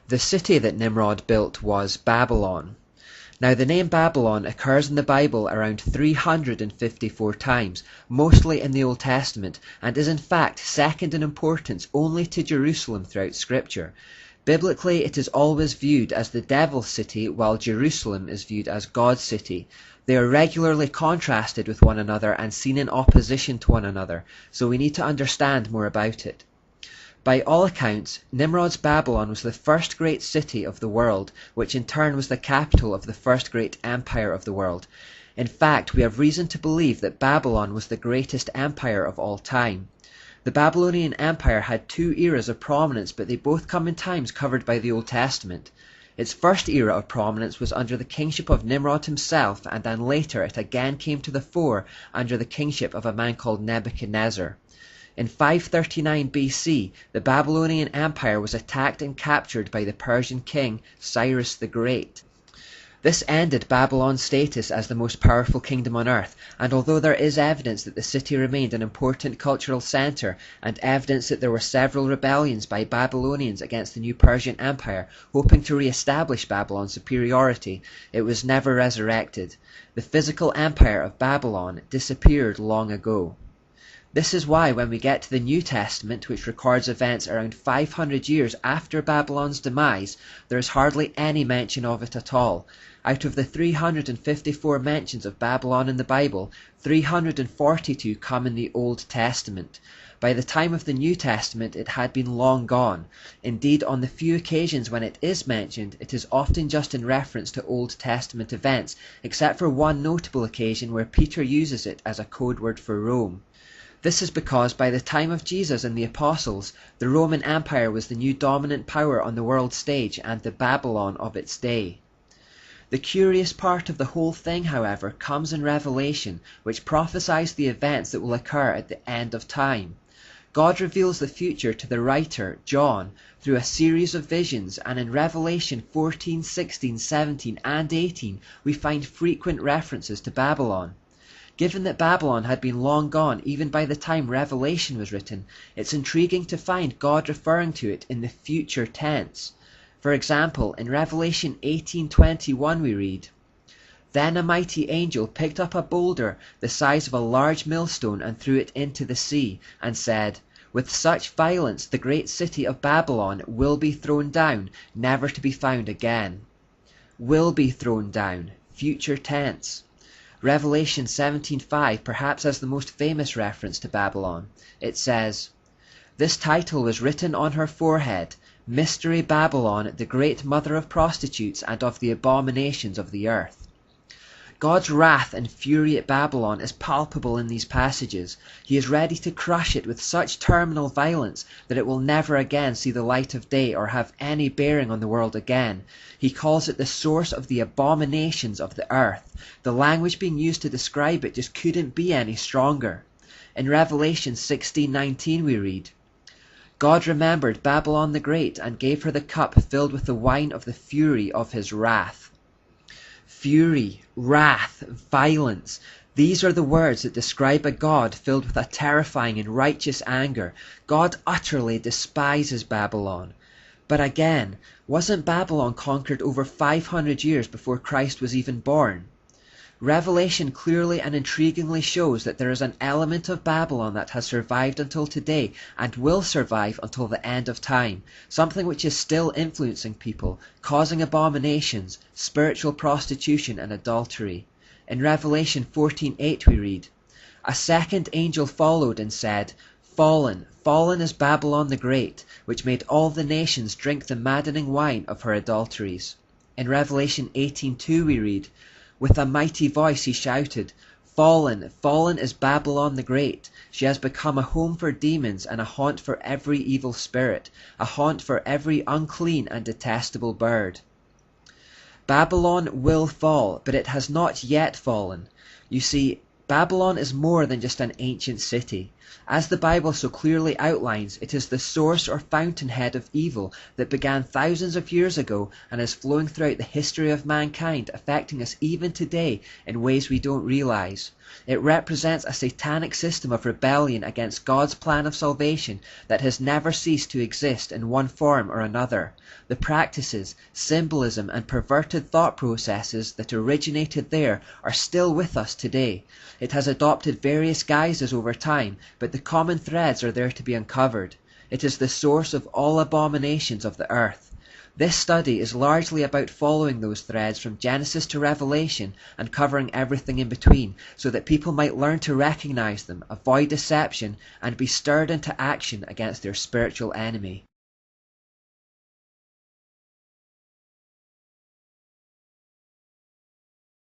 The city that Nimrod built was Babylon. Now the name Babylon occurs in the Bible around 354 times, mostly in the Old Testament, and is in fact second in importance only to Jerusalem throughout Scripture. Biblically, it is always viewed as the devil's city, while Jerusalem is viewed as God's city. They are regularly contrasted with one another and seen in opposition to one another, so we need to understand more about it. By all accounts, Nimrod's Babylon was the first great city of the world, which in turn was the capital of the first great empire of the world. In fact, we have reason to believe that Babylon was the greatest empire of all time. The Babylonian Empire had two eras of prominence, but they both come in times covered by the Old Testament. Its first era of prominence was under the kingship of Nimrod himself, and then later it again came to the fore under the kingship of a man called Nebuchadnezzar. In 539 BC, the Babylonian Empire was attacked and captured by the Persian king Cyrus the Great. This ended Babylon's status as the most powerful kingdom on earth, and although there is evidence that the city remained an important cultural center, and evidence that there were several rebellions by Babylonians against the new Persian Empire, hoping to re-establish Babylon's superiority, it was never resurrected. The physical empire of Babylon disappeared long ago. This is why when we get to the New Testament, which records events around 500 years after Babylon's demise, there is hardly any mention of it at all. Out of the 354 mentions of Babylon in the Bible, 342 come in the Old Testament. By the time of the New Testament, it had been long gone. Indeed, on the few occasions when it is mentioned, it is often just in reference to Old Testament events, except for one notable occasion where Peter uses it as a code word for Rome. This is because by the time of Jesus and the Apostles, the Roman Empire was the new dominant power on the world stage and the Babylon of its day. The curious part of the whole thing, however, comes in Revelation, which prophesies the events that will occur at the end of time. God reveals the future to the writer, John, through a series of visions, and in Revelation 14, 16, 17, and 18, we find frequent references to Babylon. Given that Babylon had been long gone even by the time Revelation was written, it's intriguing to find God referring to it in the future tense. For example, in Revelation 18:21 we read, "Then a mighty angel picked up a boulder the size of a large millstone and threw it into the sea, and said, 'With such violence the great city of Babylon will be thrown down, never to be found again.'" Will be thrown down, future tense. Revelation 17:5 perhaps has the most famous reference to Babylon. It says, "This title was written on her forehead, Mystery Babylon, the great mother of prostitutes and of the abominations of the earth." God's wrath and fury at Babylon is palpable in these passages. He is ready to crush it with such terminal violence that it will never again see the light of day or have any bearing on the world again. He calls it the source of the abominations of the earth. The language being used to describe it just couldn't be any stronger. In Revelation 16:19 we read, "God remembered Babylon the Great and gave her the cup filled with the wine of the fury of his wrath." Fury, wrath, violence. These are the words that describe a God filled with a terrifying and righteous anger. God utterly despises Babylon. But again, wasn't Babylon conquered over 500 years before Christ was even born? Revelation clearly and intriguingly shows that there is an element of Babylon that has survived until today and will survive until the end of time, something which is still influencing people, causing abominations, spiritual prostitution and adultery. In Revelation 14:8 we read, "A second angel followed and said, 'Fallen, fallen is Babylon the Great, which made all the nations drink the maddening wine of her adulteries.'" In Revelation 18:2 we read, "With a mighty voice he shouted, 'Fallen, fallen is Babylon the Great. She has become a home for demons and a haunt for every evil spirit, a haunt for every unclean and detestable bird.'" Babylon will fall, but it has not yet fallen. You see, Babylon is more than just an ancient city. As the Bible so clearly outlines, it is the source or fountainhead of evil that began thousands of years ago and is flowing throughout the history of mankind, affecting us even today in ways we don't realize. It represents a satanic system of rebellion against God's plan of salvation that has never ceased to exist in one form or another. The practices, symbolism, and perverted thought processes that originated there are still with us today. It has adopted various guises over time, but the common threads are there to be uncovered. It is the source of all abominations of the earth. This study is largely about following those threads from Genesis to Revelation and covering everything in between, so that people might learn to recognize them, avoid deception, and be stirred into action against their spiritual enemy.